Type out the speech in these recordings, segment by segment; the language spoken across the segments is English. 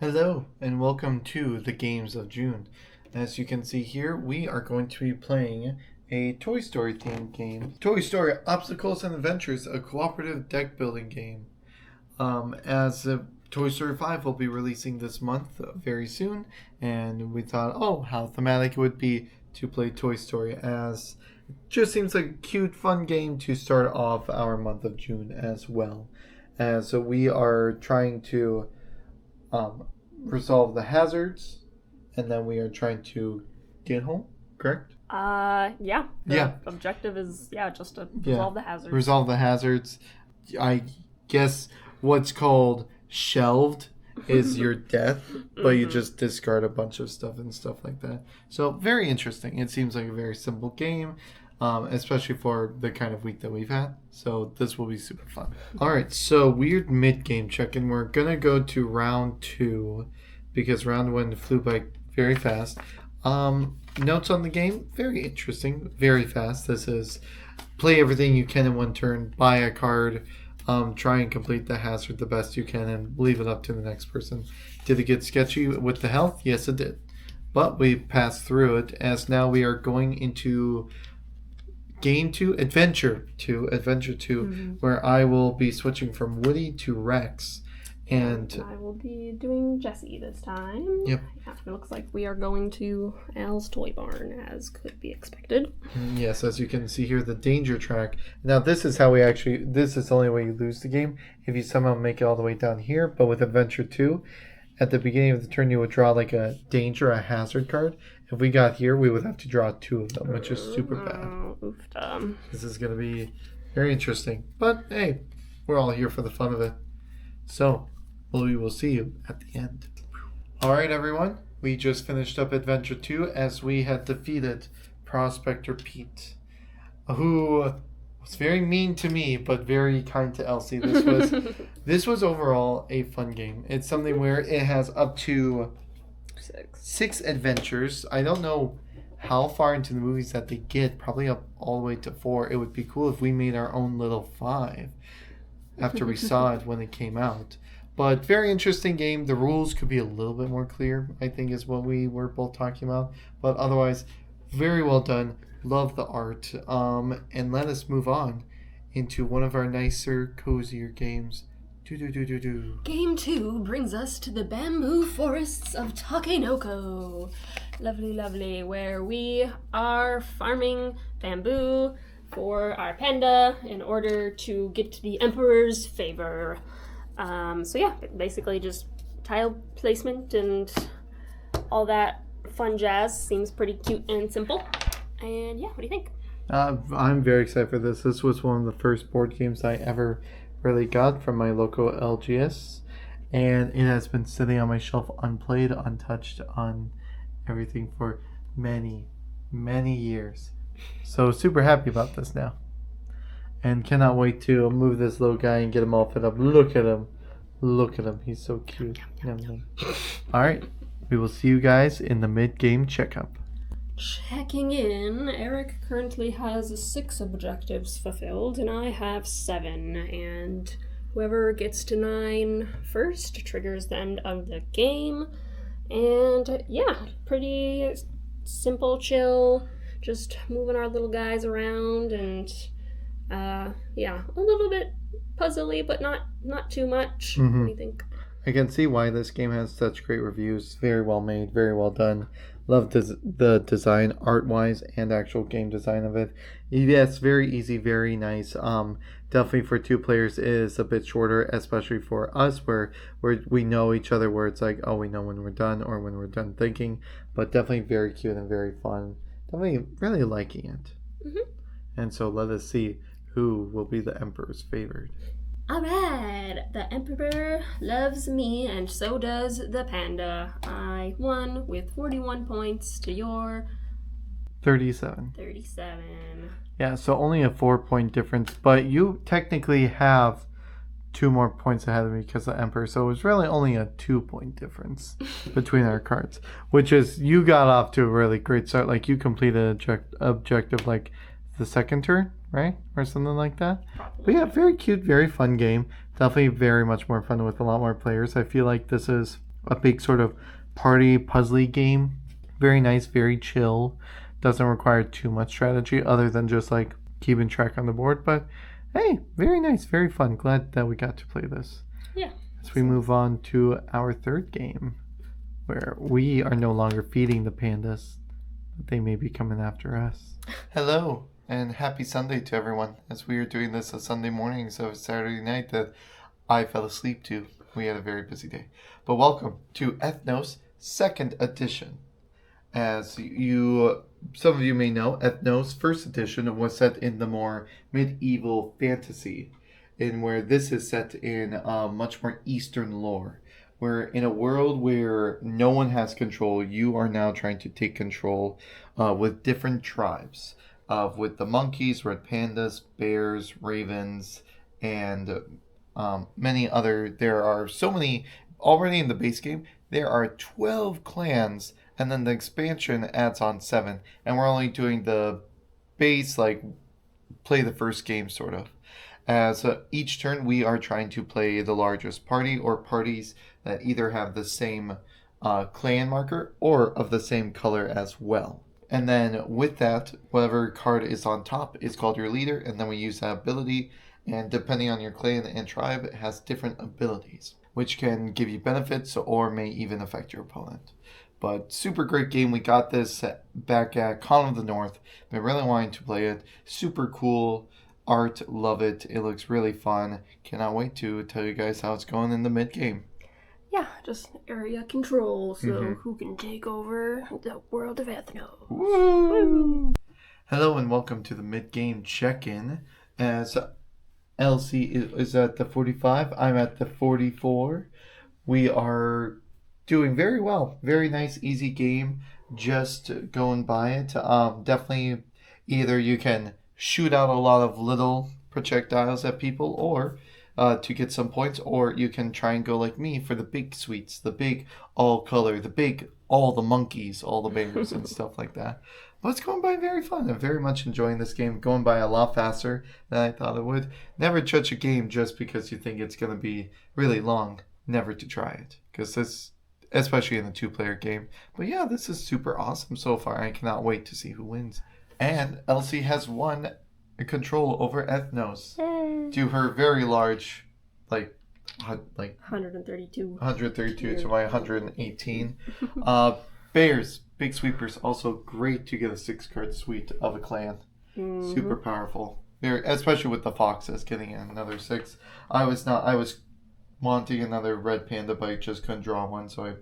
Hello and welcome to the Games of June. As you can see here, we are going to be playing a Toy Story themed game. Toy Story Obstacles and Adventures, a cooperative deck building game. As Toy Story 5 will be releasing this month very soon, and we thought, oh, how thematic it would be to play Toy Story, as it just seems like a cute, fun game to start off our month of June as well. So we are trying to resolve the hazards, and then we are trying to get home, correct? Yeah. Yeah. Objective is, just to resolve the hazards. Resolve the hazards. I guess what's called shelved is your death, but you just discard a bunch of stuff and stuff like that. So, very interesting. It seems like a very simple game. Especially for the kind of week that we've had. So this will be super fun. All right, so weird mid-game check-in. We're going to go to round 2 because round 1 flew by very fast. Notes on the game, very interesting, very fast. This is play everything you can in one turn, buy a card, try and complete the hazard the best you can, and leave it up to the next person. Did it get sketchy with the health? Yes, it did. But we passed through it, as now we are going into Game 2, Adventure 2, where I will be switching from Woody to Rex. And I will be doing Jessie this time. Yep. Yeah, it looks like we are going to Al's Toy Barn, as could be expected. Yes, as you can see here, the danger track. Now this is this is the only way you lose the game, if you somehow make it all the way down here. But with Adventure 2, at the beginning of the turn, you would draw like a hazard card. If we got here, we would have to draw 2 of them, which is super bad. This is going to be very interesting. But hey, we're all here for the fun of it. So, we will see you at the end. Alright everyone, we just finished up Adventure 2 as we had defeated Prospector Pete, who was very mean to me, but very kind to Elsie. This was overall a fun game. It's something where it has up to 6 adventures. I don't know how far into the movies that they get, probably up all the way to 4. It would be cool if we made our own little 5 after we saw it when it came out. But very interesting game. The rules could be a little bit more clear, I think, is what we were both talking about. But otherwise, very well done. Love the art. And let us move on into one of our nicer, cozier games. Game 2 brings us to the bamboo forests of Takenoko. Lovely, lovely, where we are farming bamboo for our panda in order to get the Emperor's favor. Basically just tile placement and all that fun jazz. Seems pretty cute and simple. And yeah, what do you think? I'm very excited for this. This was one of the first board games I ever really got from my local LGS, and it has been sitting on my shelf unplayed, untouched, on everything for many, many years. So super happy about this now, and cannot wait to move this little guy and get him all fit up. Look at him, he's so cute. Alright, we will see you guys in the mid-game checkup. Checking in, Eric currently has 6 objectives fulfilled, and I have 7. And whoever gets to 9 first triggers the end of the game. And yeah, pretty simple, chill, just moving our little guys around, and a little bit puzzly, but not too much. What do you think? I can see why this game has such great reviews. Very well made, very well done. Love the design, art-wise, and actual game design of it. Yes, very easy, very nice. Definitely for 2 players is a bit shorter, especially for us, where we know each other, where it's like, oh, we know when we're done or when we're done thinking. But definitely very cute and very fun. Definitely really liking it. And so let us see who will be the Emperor's favored. Alright, the Emperor loves me, and so does the panda. I won with 41 points to your 37. 37. Yeah, so only a 4-point difference, but you technically have 2 more points ahead of me because of the Emperor, so it was really only a 2-point difference between our cards, which is, you got off to a really great start. Like, you completed objective like the second turn, right? Or something like that. But yeah, very cute, very fun game. Definitely very much more fun with a lot more players. I feel like this is a big sort of party puzzly game. Very nice, very chill. Doesn't require too much strategy other than just like keeping track on the board. But hey, very nice, very fun. Glad that we got to play this. Yeah. As we move on to our third game, where we are no longer feeding the pandas, but they may be coming after us. Hello, and happy Sunday to everyone. As we are doing this a Sunday morning, so it's Saturday night that I fell asleep to. We had a very busy day. But welcome to Ethnos 2nd edition. As some of you may know, Ethnos 1st edition was set in the more medieval fantasy, in where this is set in much more Eastern lore. Where in a world where no one has control, you are now trying to take control with different tribes. With the monkeys, red pandas, bears, ravens, and many other. There are so many already in the base game. There are 12 clans, and then the expansion adds on 7. And we're only doing the base, like, play the first game, sort of. As each turn, we are trying to play the largest party or parties that either have the same clan marker or of the same color as well. And then with that, whatever card is on top is called your leader, and then we use that ability. And depending on your clan and tribe, it has different abilities, which can give you benefits or may even affect your opponent. But super great game. We got this back at Con of the North. Been really wanting to play it. Super cool art. Love it. It looks really fun. Cannot wait to tell you guys how it's going in the mid game. Yeah, just area control. So who can take over the world of Ethnos? Woo! Hello and welcome to the mid game check-in. As Elsie is at the 45. I'm at the 44. We are doing very well. Very nice, easy game. Just going by it. Definitely either you can shoot out a lot of little projectiles at people or to get some points, or you can try and go like me for the big sweets, the big all color, the big all the monkeys, all the bears and stuff like that. But it's going by very fun. I'm very much enjoying this game. Going by a lot faster than I thought it would. Never judge a game just because you think it's going to be really long. Never to try it. Because this, especially in a 2-player game. But yeah, this is super awesome so far. I cannot wait to see who wins. And Elsie has won control over Ethnos. Yay. To her very large, like 132. 132 to my 118. Bears. Big sweepers, also great to get a 6-card suite of a clan. Super powerful. Very, especially with the foxes getting another 6. I was wanting another red panda, but I just couldn't draw one, so I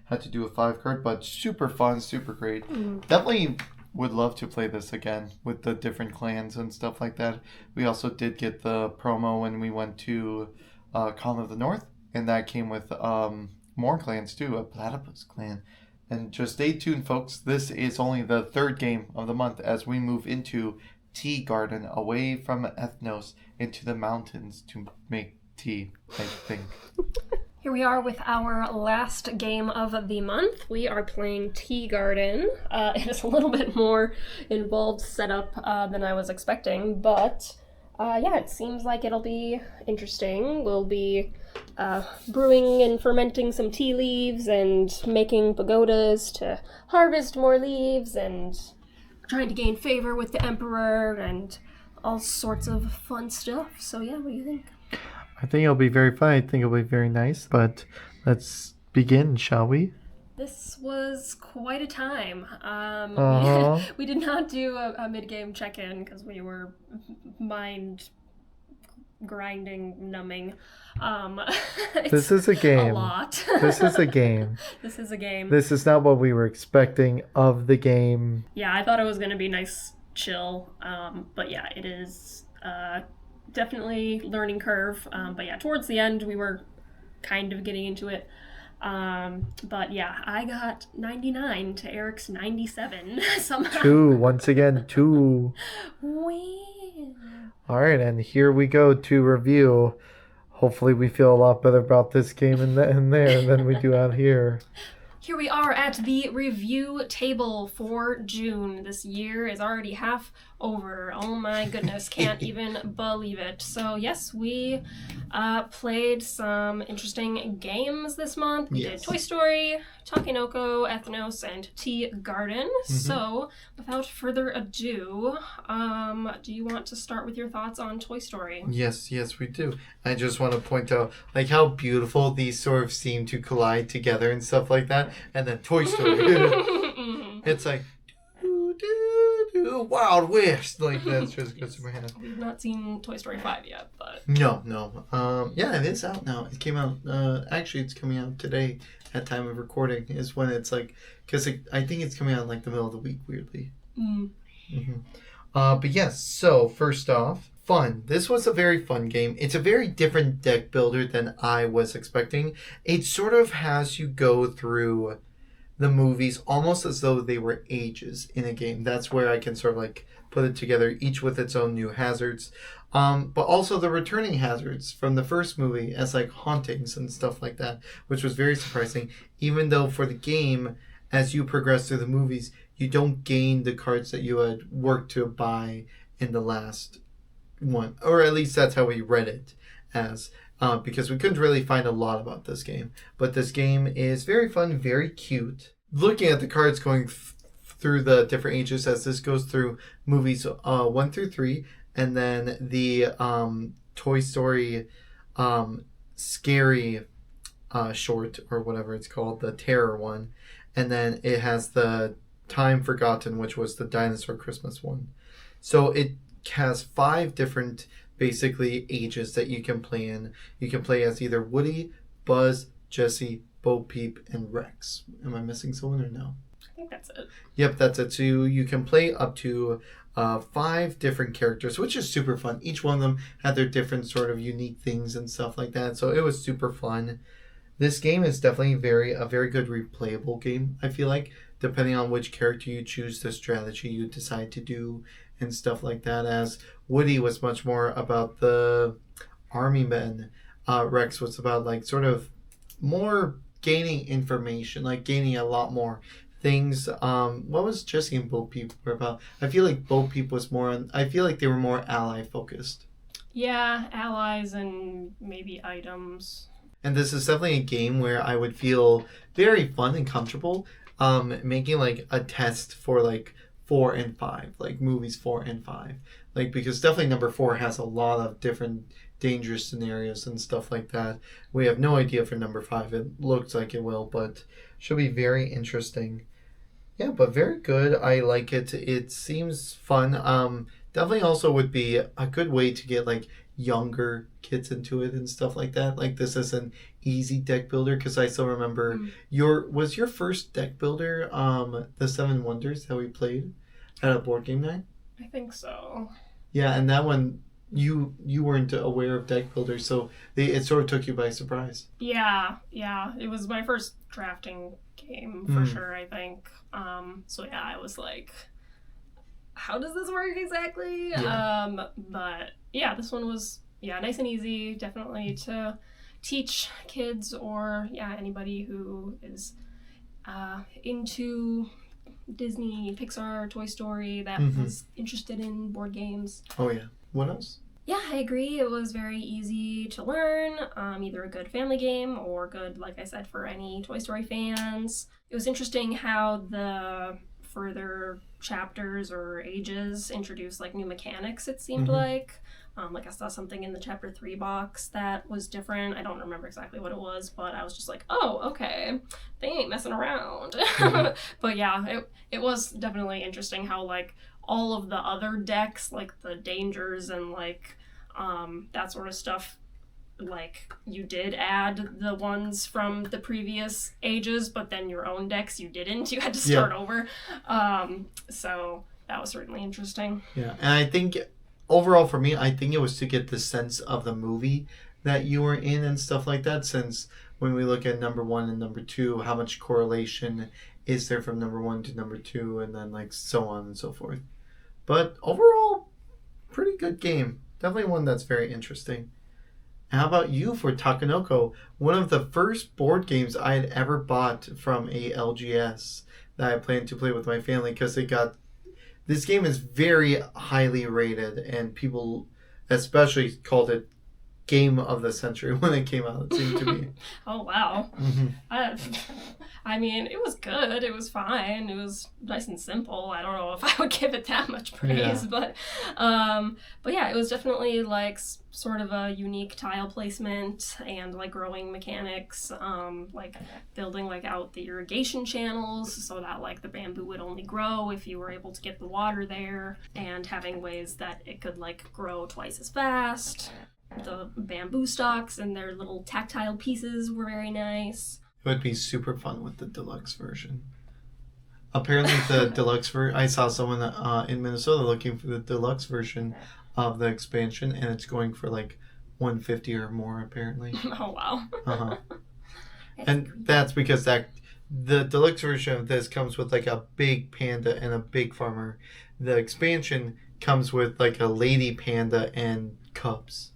had to do a 5-card. But super fun, super great. Definitely would love to play this again with the different clans and stuff like that. We also did get the promo when we went to Con of the North, and that came with more clans too, a platypus clan. And just stay tuned, folks. This is only the 3rd game of the month as we move into Tea Garden, away from Ethnos into the mountains to make tea, I think. Here we are with our last game of the month. We are playing Tea Garden. It is a little bit more involved setup than I was expecting, but yeah, it seems like it'll be interesting. We'll be brewing and fermenting some tea leaves and making pagodas to harvest more leaves and trying to gain favor with the emperor and all sorts of fun stuff. So yeah, what do you think? I think it'll be very fun. I think it'll be very nice. But let's begin, shall we? This was quite a time. We did not do a mid-game check-in because we were mind grinding, numbing. This is a game. A lot. This is a game. This is a game. This is not what we were expecting of the game. Yeah, I thought it was going to be nice, chill. But yeah, it is definitely learning curve. But yeah, towards the end, we were kind of getting into it. But yeah, I got 99 to Eric's 97 somehow. 2, once again, 2. Win. All right, and here we go to review. Hopefully we feel a lot better about this game in there than we do out here. Here we are at the review table for June. This year is already halfway over. Oh my goodness, can't even believe it. So yes, we played some interesting games this month. We did Toy Story, Takenoko, Ethnos, and Tea Garden. So without further ado, do you want to start with your thoughts on Toy Story? Yes, we do. I just want to point out like how beautiful these sort of seem to collide together and stuff like that. And then Toy Story. It's like Wild West. Like that's just goes to my head. We've not seen Toy Story 5 yet, but No. Yeah, it is out now. It came out actually it's coming out today at time of recording is when it's like because I think it's coming out in like the middle of the week weirdly. But yes, so first off, fun. This was a very fun game. It's a very different deck builder than I was expecting. It sort of has you go through the movies almost as though they were ages in a game. That's where I can sort of like put it together, each with its own new hazards. But also the returning hazards from the first movie as like hauntings and stuff like that, which was very surprising. Even though for the game, as you progress through the movies, you don't gain the cards that you had worked to buy in the last one. Or at least that's how we read it as. Because we couldn't really find a lot about this game. But this game is very fun, very cute. Looking at the cards going through the different ages as this goes through movies 1 through 3. And then the Toy Story scary short or whatever it's called, the terror one. And then it has the Time Forgotten, which was the Dinosaur Christmas one. So it has 5 different basically ages that you can play in. You can play as either Woody, Buzz, Jessie, Bo Peep, and Rex. Am I missing someone or no? I think that's it. Yep, that's it. So you can play up to 5 different characters, which is super fun. Each one of them had their different sort of unique things and stuff like that. So it was super fun. This game is definitely a very good replayable game, I feel like, depending on which character you choose, the strategy you decide to do, and stuff like that. As Woody was much more about the army men, Rex was about like sort of more gaining information, like gaining a lot more things. What was Jessie and Bo Peep were about? I feel like Bo Peep was I feel like they were more ally focused. Yeah, allies and maybe items. And this is definitely a game where I would feel very fun and comfortable making like a test for like 4 and 5, like movies 4 and 5. Like because definitely number 4 has a lot of different dangerous scenarios and stuff like that. We have no idea for number 5. It looks like it will, but should be very interesting. Yeah, but very good. I like it. It seems fun. Definitely also would be a good way to get like younger kids into it and stuff like that. Like this is an easy deck builder because I still remember your first deck builder the 7 Wonders that we played at a board game night. I think so. Yeah, and that one you weren't aware of deck builders, so it sort of took you by surprise. Yeah, it was my first drafting game for sure, I think. So yeah, I was like, how does this work exactly? Yeah. But yeah, this one was nice and easy, definitely to teach kids or anybody who is into Disney, Pixar, Toy Story, that was interested in board games. Oh yeah. What else? Yeah, I agree. It was very easy to learn, either a good family game or good, like I said, for any Toy Story fans. It was interesting how the further chapters or ages introduced like new mechanics, it seemed like. Like I saw something in the chapter 3 box that was different. I don't remember exactly what it was, but I was just like, oh, okay, they ain't messing around. But yeah, it was definitely interesting how like all of the other decks, like the dangers and like that sort of stuff, like you did add the ones from the previous ages, but then your own decks you didn't. You had to start over. So that was certainly interesting. Yeah, and I think overall for me, I think it was to get the sense of the movie that you were in and stuff like that, since when we look at number 1 and number 2, how much correlation is there from number 1 to number 2, and then like so on and so forth. But overall, pretty good game. Definitely one that's very interesting. How about you for Takenoko? One of the first board games I had ever bought from a LGS that I planned to play with my family because This game is very highly rated, and people especially called it Game of the Century when it came out, it seemed to be. Oh, wow. Mm-hmm. I mean, it was good. It was fine. It was nice and simple. I don't know if I would give it that much praise, but yeah, it was definitely like sort of a unique tile placement and like growing mechanics, like building like out the irrigation channels so that like the bamboo would only grow if you were able to get the water there, and having ways that it could like grow twice as fast. The bamboo stalks and their little tactile pieces were very nice. It would be super fun with the deluxe version. Apparently the deluxe version, I saw someone in Minnesota looking for the deluxe version of the expansion, and it's going for like $150 or more apparently. Oh, wow. Uh-huh. And that's because the deluxe version of this comes with like a big panda and a big farmer. The expansion comes with like a lady panda and cubs.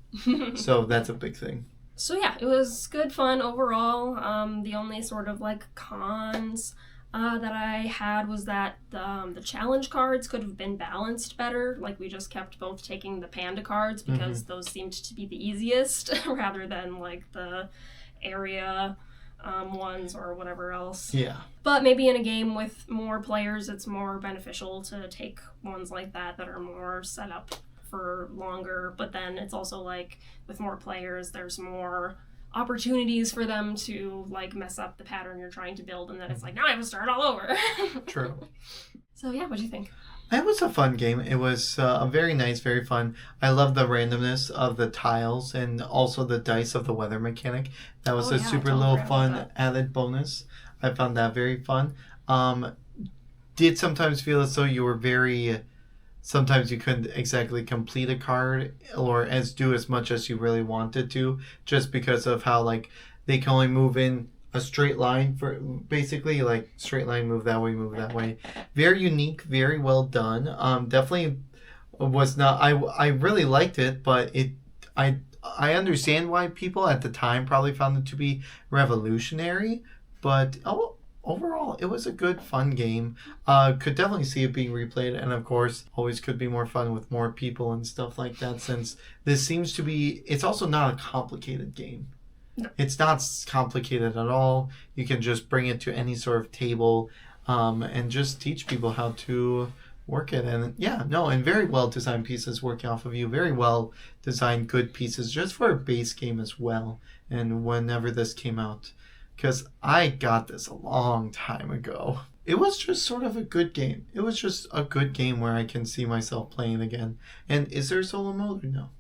So that's a big thing. So yeah, it was good fun overall. The only sort of like cons that I had was that the challenge cards could have been balanced better. Like we just kept both taking the panda cards because those seemed to be the easiest rather than like the area ones or whatever else. Yeah. But maybe in a game with more players, it's more beneficial to take ones like that are more set up for longer, but then it's also like with more players there's more opportunities for them to like mess up the pattern you're trying to build, and then it's like now I have to start all over. True. So yeah, what do you think? It was a fun game. It was a very nice, very fun. I love the randomness of the tiles and also the dice of the weather mechanic. That was super little fun added bonus. I found that very fun. Did sometimes feel as though you were sometimes you couldn't exactly complete a card or do as much as you really wanted to, just because of how like they can only move in a straight line for basically like straight line, move that way. Very unique, very well done. Definitely was not. I really liked it, but I understand why people at the time probably found it to be revolutionary, but overall, it was a good, fun game. Could definitely see it being replayed, and of course, always could be more fun with more people and stuff like that, since this seems to be... It's also not a complicated game. No. It's not complicated at all. You can just bring it to any sort of table and just teach people how to work it. And and very well-designed pieces working off of you. Very well-designed, good pieces, just for a base game as well. And whenever this came out... Because I got this a long time ago. It was just sort of a good game. It was just a good game where I can see myself playing again. And is there solo mode or no?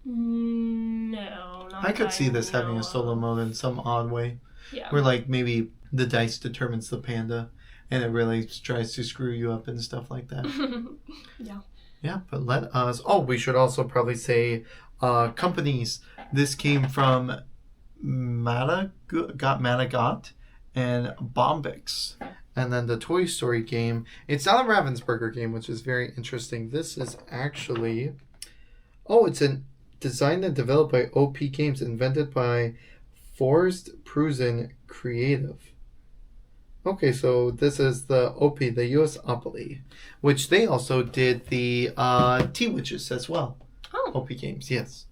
No. I could see this having a solo mode in some odd way. Yeah. Where like maybe the dice determines the panda and it really tries to screw you up and stuff like that. Yeah. Yeah, but let us... Oh, we should also probably say companies. This came from... Madagot and Bombix. And then the Toy Story game. It's not a Ravensburger game, which is very interesting. This is actually... it's designed and developed by OP Games, invented by Forrest Prusen Creative. Okay, so this is the OP, the US Opoly, which they also did the T-Witches as well. Oh. OP Games, yes.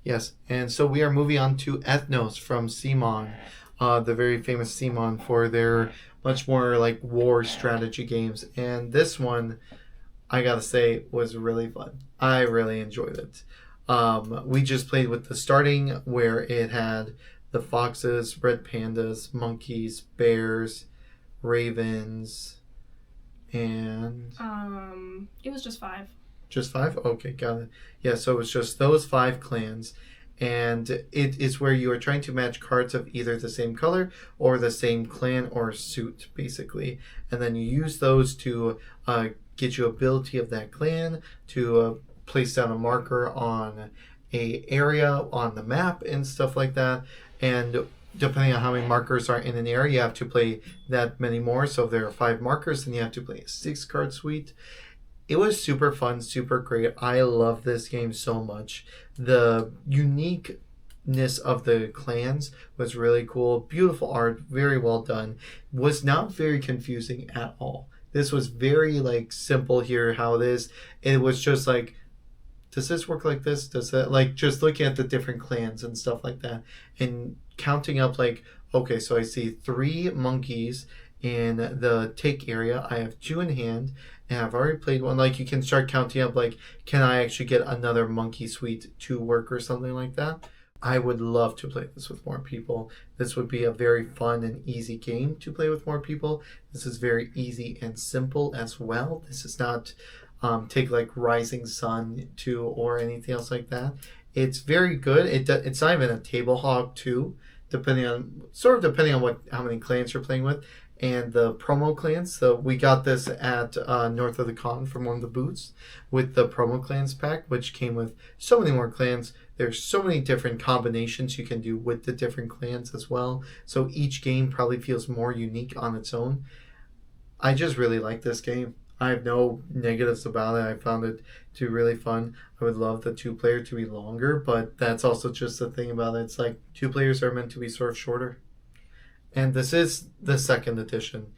Yes, and so we are moving on to Ethnos from CMON, the very famous CMON, for their much more like war strategy games. And this one, I gotta say, was really fun. I really enjoyed it. We just played with the starting, where it had the foxes, red pandas, monkeys, bears, ravens, and... It was just 5. Just 5? Okay, got it. Yeah, so it was just those 5 clans. And it is where you are trying to match cards of either the same color or the same clan or suit, basically. And then you use those to get you ability of that clan, to place down a marker on a area on the map and stuff like that. And depending on how many markers are in an area, you have to play that many more. So if there are 5 markers, then you have to play a 6-card suite. It was super fun, super great. I love this game so much. The uniqueness of the clans was really cool. Beautiful art, very well done. Was not very confusing at all. This was very like simple here how it is. It was just like, does this work like this? Does that, like, just looking at the different clans and stuff like that and counting up like, okay, so I see 3 monkeys in the take area. I have 2 in hand and I've already played one. Like, you can start counting up like, can I actually get another monkey suite to work or something like that? I would love to play this with more people. This would be a very fun and easy game to play with more people. This is very easy and simple as well. This is not take like Rising Sun 2 or anything else like that. It's very good. It's not even a table hog 2, depending on how many clans you're playing with and the promo clans. So we got this at North of the Con from one of the booths with the promo clans pack, which came with so many more clans. There's so many different combinations you can do with the different clans as well. So each game probably feels more unique on its own. I just really like this game. I have no negatives about it. I found it to be really fun. I would love the 2-player to be longer, but that's also just the thing about it. It's like 2 players are meant to be sort of shorter. And this is the 2nd edition.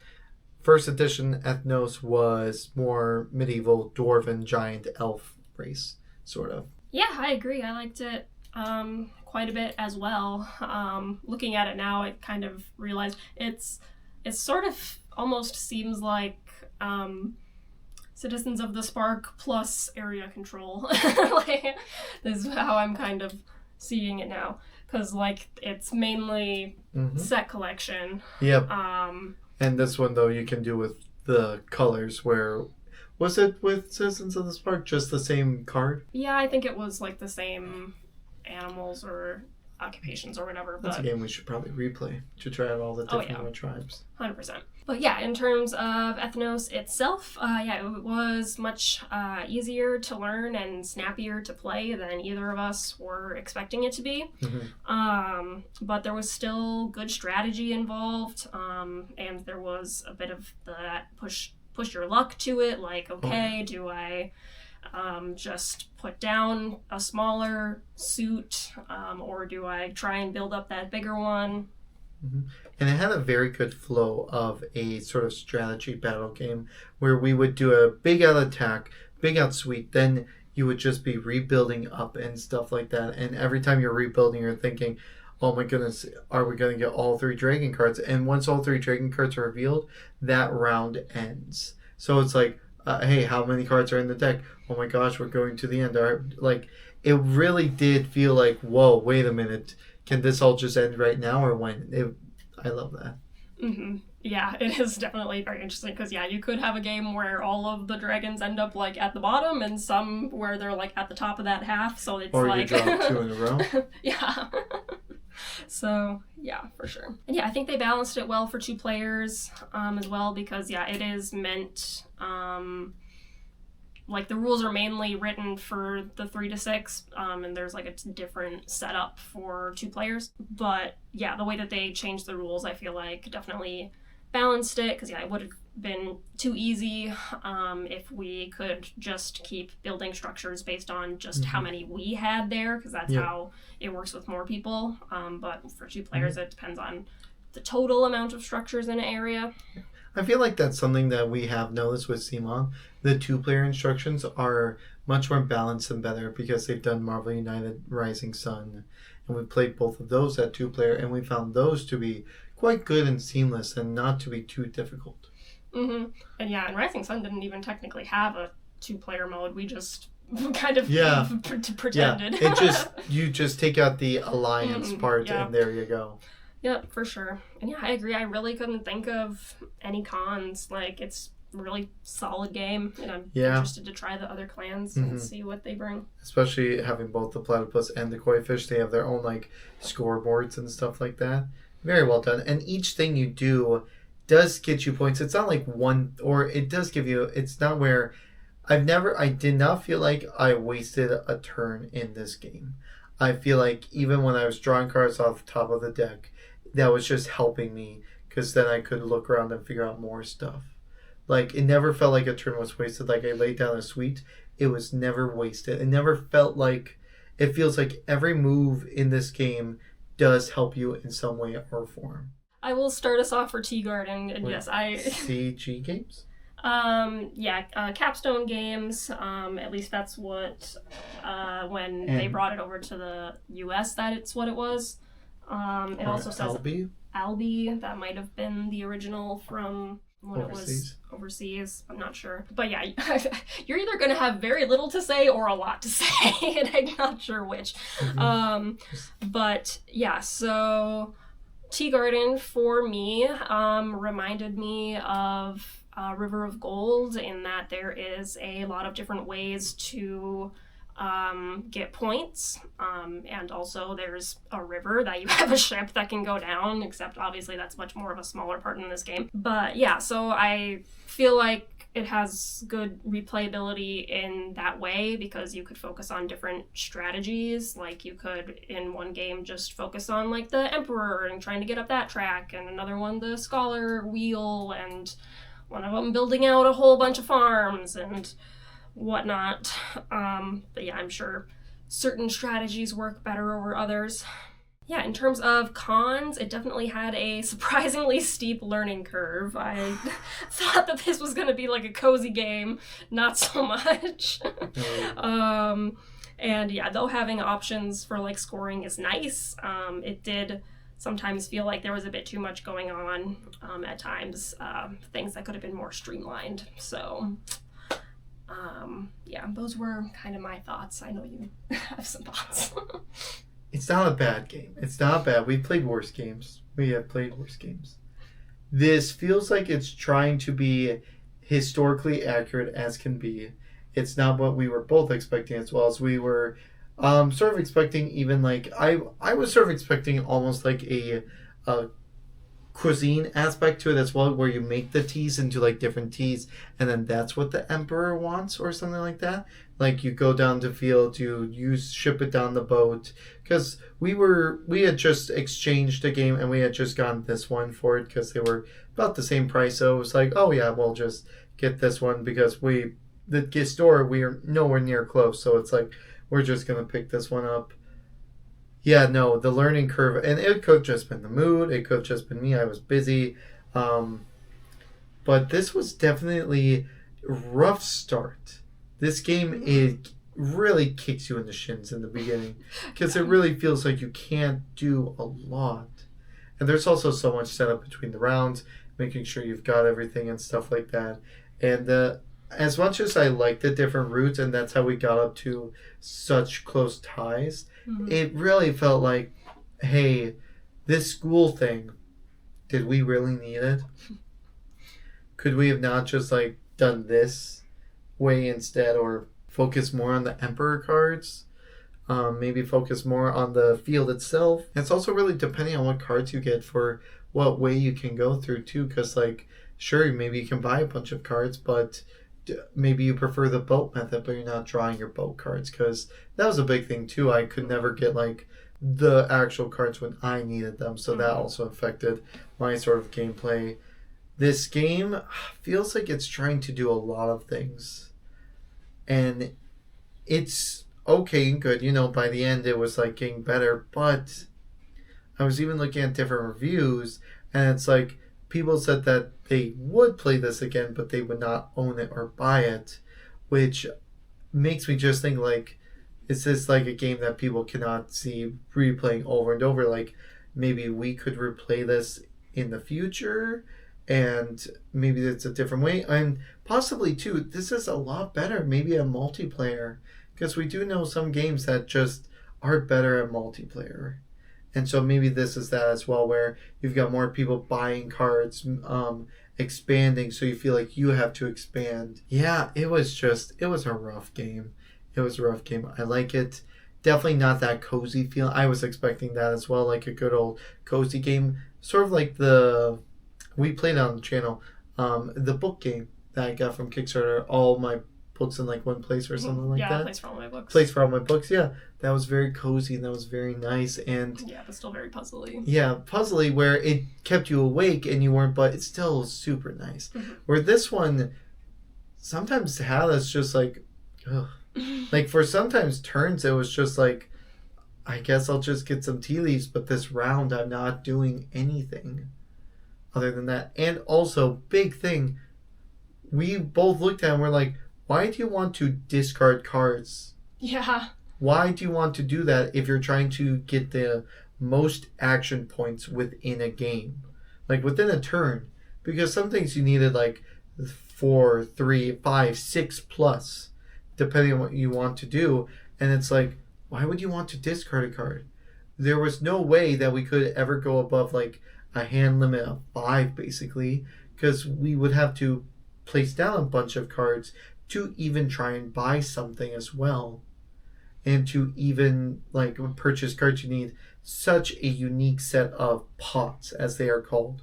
First edition, Ethnos was more medieval, dwarven, giant, elf race, sort of. Yeah, I agree. I liked it quite a bit as well. Looking at it now, I kind of realized it sort of almost seems like Citizens of the Spark plus area control. Like, this is how I'm kind of seeing it now. Because, like, it's mainly set collection. Yep. And this one, though, you can do with the colors where... Was it with Citizens of the Spark just the same card? Yeah, I think it was, like, the same animals or occupations or whatever. That's a game we should probably replay to try out all the different tribes. 100%. But yeah, in terms of Ethnos itself, it was much easier to learn and snappier to play than either of us were expecting it to be. But there was still good strategy involved, and there was a bit of that push your luck to it, like, okay, do I just put down a smaller suit, or do I try and build up that bigger one? And it had a very good flow of a sort of strategy battle game where we would do a big out attack, big out sweep, then you would just be rebuilding up and stuff like that. And every time you're rebuilding, you're thinking, oh my goodness, are we going to get all 3 dragon cards? And once all 3 dragon cards are revealed, that round ends. So it's like, hey, how many cards are in the deck? Oh my gosh, we're going to the end. Like, it really did feel like, whoa, wait a minute. Can this all just end right now or when? I love that. Yeah, it is definitely very interesting because, yeah, you could have a game where all of the dragons end up, like, at the bottom and some where they're, like, at the top of that half. So it's or like... you drop 2 in a row. Yeah. So, yeah, for sure. And yeah, I think they balanced it well for 2 players as well because, yeah, it is meant... like, the rules are mainly written for the 3 to 6, and there's, like, a different setup for 2 players. But, yeah, the way that they changed the rules, I feel like, definitely balanced it, because, yeah, it would have been too easy if we could just keep building structures based on just how many we had there, because that's how it works with more people. But for 2 players, it depends on the total amount of structures in an area. I feel like that's something that we have noticed with CMON. The 2-player instructions are much more balanced and better because they've done Marvel United Rising Sun. And we played both of those at 2-player, and we found those to be quite good and seamless and not to be too difficult. And yeah, and Rising Sun didn't even technically have a 2-player mode. We just kind of pretended. Yeah, you just take out the alliance part and there you go. Yep, for sure. And yeah, I agree. I really couldn't think of any cons. Like, it's a really solid game, and I'm interested to try the other clans and see what they bring. Especially having both the platypus and the koi fish, they have their own, like, scoreboards and stuff like that. Very well done. And each thing you do does get you points. It's not like one, or it does give you, it's not where, I did not feel like I wasted a turn in this game. I feel like even when I was drawing cards off the top of the deck, that was just helping me because then I could look around and figure out more stuff. Like, it never felt like a turn was wasted. Like, I laid down a suite. It was never wasted. It never felt like... It feels like every move in this game does help you in some way or form. I will start us off for Tea Garden, and yes, CG games? Capstone Games. At least that's what when they brought it over to the U.S. It's what it was. It also says Albi. That might have been the original from when overseas. It was overseas. I'm not sure, but yeah, you're either going to have very little to say or a lot to say, and I'm not sure which. But yeah, so Tea Garden for me reminded me of River of Gold in that there is a lot of different ways to get points, and also there's a river that you have a ship that can go down, except obviously that's much more of a smaller part in this game. But yeah, so I feel like it has good replayability in that way because you could focus on different strategies. Like you could in one game just focus on like the Emperor and trying to get up that track, and another one the Scholar Wheel, and one of them building out a whole bunch of farms and whatnot. But yeah, I'm sure certain strategies work better over others. Yeah, in terms of cons, it definitely had a surprisingly steep learning curve. I thought that this was going to be like a cozy game, not so much. And yeah, though having options for like scoring is nice, it did sometimes feel like there was a bit too much going on at times, things that could have been more streamlined. So yeah, those were kind of my thoughts. I know you have some thoughts. It's not a bad game. It's not bad. We've played worse games. We have played worse games. This feels like it's trying to be historically accurate as can be. It's not what we were both expecting as well as we were sort of expecting even like... I was sort of expecting almost like a cuisine aspect to it as well, where you make the teas into like different teas, and then that's what the Emperor wants or something like that. Like you go down the field, you ship it down the boat, because we had just exchanged a game and we had just gotten this one for it because they were about the same price. So it was like, oh yeah, we'll just get this one because the store we are nowhere near close, so it's like we're just gonna pick this one up. Yeah, no, the learning curve, and it could have just been the mood, it could have just been me, I was busy. But this was definitely a rough start. This game, it really kicks you in the shins in the beginning, because it really feels like you can't do a lot. And there's also so much setup between the rounds, making sure you've got everything and stuff like that. And as much as I like the different routes, and that's how we got up to such close ties, it really felt like, hey, this school thing, did we really need it? Could we have not just like done this way instead, or focus more on the Emperor cards? Maybe focus more on the field itself. It's also really depending on what cards you get for what way you can go through too, because like, sure, maybe you can buy a bunch of cards, but maybe you prefer the boat method, but you're not drawing your boat cards, because that was a big thing too. I could never get like the actual cards when I needed them, so that also affected my sort of gameplay. This game feels like it's trying to do a lot of things, and it's okay and good. You know, by the end it was like getting better, but I was even looking at different reviews, and it's like people said that they would play this again, but they would not own it or buy it, which makes me just think like, is this like a game that people cannot see replaying over and over? Like maybe we could replay this in the future, and maybe it's a different way. And possibly too, this is a lot better maybe a multiplayer, because we do know some games that just are better at multiplayer. And so maybe this is that as well, where you've got more people buying cards, expanding, so you feel like you have to expand. Yeah, it was a rough game. It was a rough game. I like it. Definitely not that cozy feel. I was expecting that as well, like a good old cozy game. Sort of like we played on the channel, the book game that I got from Kickstarter, all my books in like one place or something like that. Yeah, place for all my books. Place for all my books, yeah. That was very cozy and that was very nice. And yeah, but still very puzzly. Yeah, puzzly, where it kept you awake and you weren't, but it's still super nice. Where this one sometimes had us just like, ugh. Like for sometimes turns it was just like, I guess I'll just get some tea leaves, but this round I'm not doing anything other than that. And also, big thing, we both looked at it and we're like, why do you want to discard cards? Yeah. Why do you want to do that if you're trying to get the most action points within a game? Like within a turn. Because some things you needed like 4, 3, 5, 6 plus, depending on what you want to do. And it's like, why would you want to discard a card? There was no way that we could ever go above like a hand limit of 5, basically, because we would have to place down a bunch of cards to even try and buy something as well. And to even like purchase cards, you need such a unique set of pots, as they are called.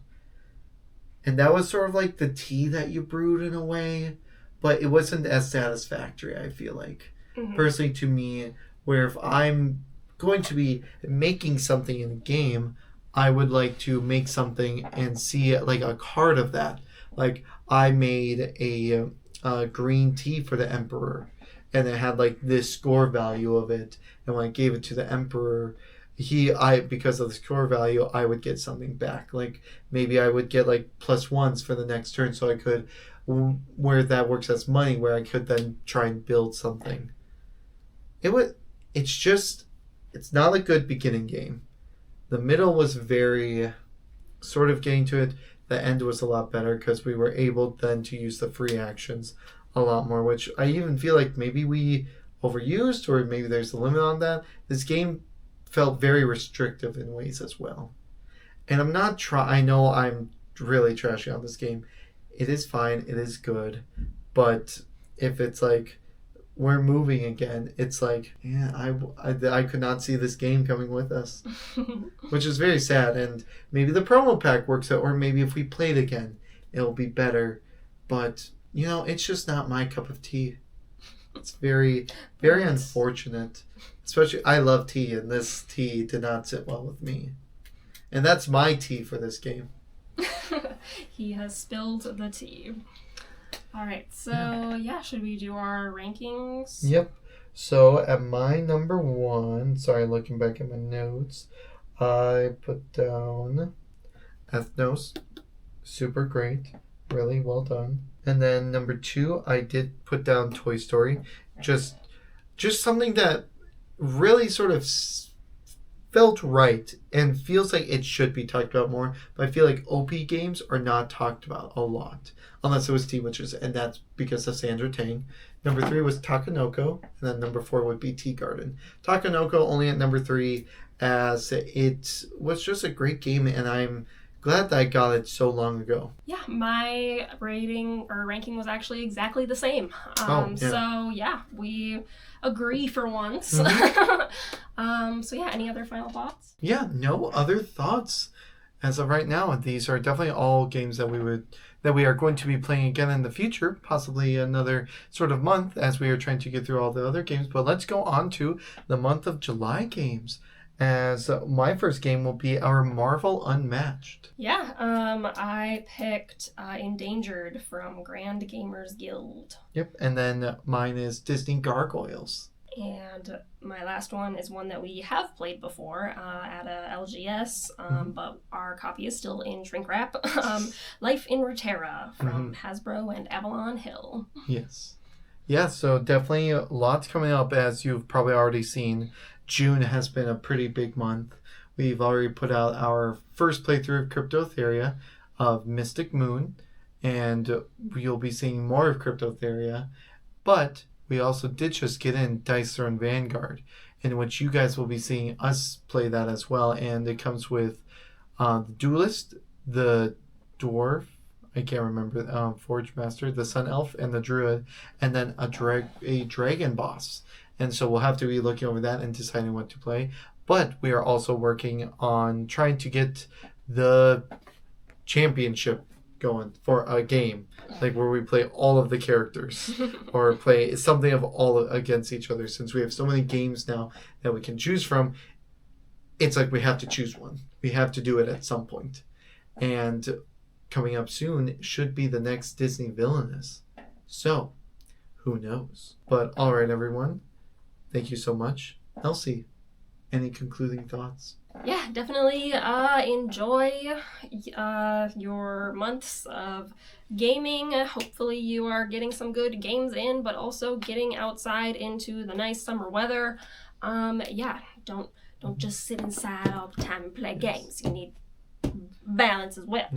And that was sort of like the tea that you brewed in a way, but it wasn't as satisfactory, I feel like. Personally, to me, where if I'm going to be making something in a game, I would like to make something and see like a card of that. Like I made a green tea for the Emperor, and it had like this score value of it. And when I gave it to the Emperor, because of the score value, I would get something back. Like maybe I would get like +1s for the next turn, so I could, where that works as money, where I could then try and build something. It's not a good beginning game. The middle was very sort of getting to it. The end was a lot better because we were able then to use the free actions a lot more, which I even feel like maybe we overused, or maybe there's a limit on that. This game felt very restrictive in ways as well. And I know I'm really trashing on this game. It is fine, it is good, but if it's like we're moving again, it's like, yeah, I could not see this game coming with us, which is very sad. And maybe the promo pack works out, or maybe if we played again, it'll be better. But it's just not my cup of tea. It's very, very unfortunate. Especially, I love tea, and this tea did not sit well with me. And that's my tea for this game. He has spilled the tea. All right, so should we do our rankings? Yep. So at my number 1, sorry, looking back at my notes, I put down Ethnos. Super great. Really well done. And then number 2, I did put down Toy Story. Just something that really sort of felt right and feels like it should be talked about more. But I feel like OP games are not talked about a lot, unless it was Tea Witches, and that's because of Sandra Tang. Number 3 was Takenoko, and then number 4 would be Tea Garden. Takenoko only at number 3, as it was just a great game, and I'm glad that I got it so long ago. Yeah, my ranking was actually exactly the same. So we agree for once. Any other final thoughts? Yeah, no other thoughts as of right now. These are definitely all games that we are going to be playing again in the future, possibly another sort of month as we are trying to get through all the other games. But let's go on to the month of July games, as my first game will be our Marvel Unmatched. Yeah, I picked Endangered from Grand Gamers Guild. Yep, and then mine is Disney Gargoyles. And my last one is one that we have played before at a LGS, but our copy is still in shrink wrap. Life in Ruterra from Hasbro and Avalon Hill. Yes. Yeah, so definitely lots coming up, as you've probably already seen. June has been a pretty big month. We've already put out our first playthrough of Cryptotheria of Mystic Moon, and you'll be seeing more of Cryptotheria. But we also did just get in Dice Throne Vanguard, in which you guys will be seeing us play that as well. And it comes with the Duelist, the Dwarf, I can't remember, Forge Master, the Sun Elf, and the Druid, and then a Dragon Boss. And so we'll have to be looking over that and deciding what to play. But we are also working on trying to get the championship going for a game, like where we play all of the characters or play something of all against each other. Since we have so many games now that we can choose from, it's like we have to choose one. We have to do it at some point. And coming up soon should be the next Disney Villainous. So, who knows? But all right, everyone. Thank you so much, Elsie any concluding thoughts? Yeah, definitely enjoy your months of gaming. Hopefully you are getting some good games in, but also getting outside into the nice summer weather. Yeah, don't just sit inside all the time and play games. You need balance as well.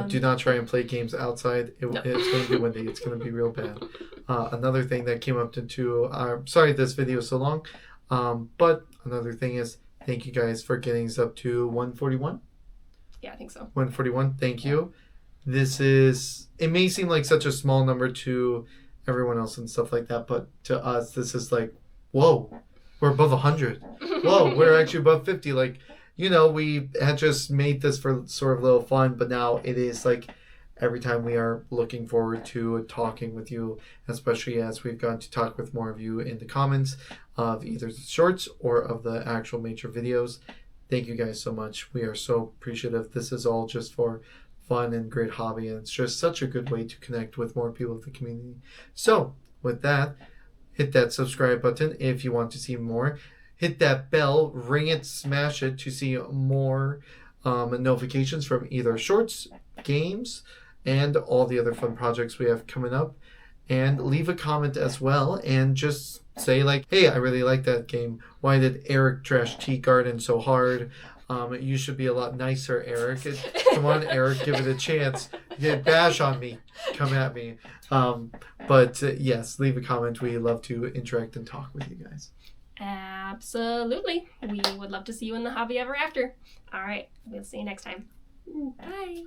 Do not try and play games outside. It's going to be windy. It's going to be real bad. Another thing that came up into sorry this video is so long, but another thing is, thank you guys for getting us up to 141. Yeah, I think so. 141. Thank you. It may seem like such a small number to everyone else and stuff like that, but to us, this is like, whoa, we're above 100. Whoa, we're actually above 50. Like, we had just made this for sort of a little fun, but now it is like every time we are looking forward to talking with you, especially as we've gotten to talk with more of you in the comments of either the shorts or of the actual major videos. Thank you guys so much. We are so appreciative. This is all just for fun and great hobby, and it's just such a good way to connect with more people of the community. So with that, hit that subscribe button if you want to see more. Hit that bell, ring it, smash it to see more notifications from either shorts, games, and all the other fun projects we have coming up. And leave a comment as well and just say like, hey, I really like that game. Why did Eric trash Tea Garden so hard? You should be a lot nicer, Eric. Come on, Eric, give it a chance. Bash on me. Come at me. But yes, leave a comment. We love to interact and talk with you guys. Absolutely. We would love to see you in the hobby ever after. All right. We'll see you next time. Bye.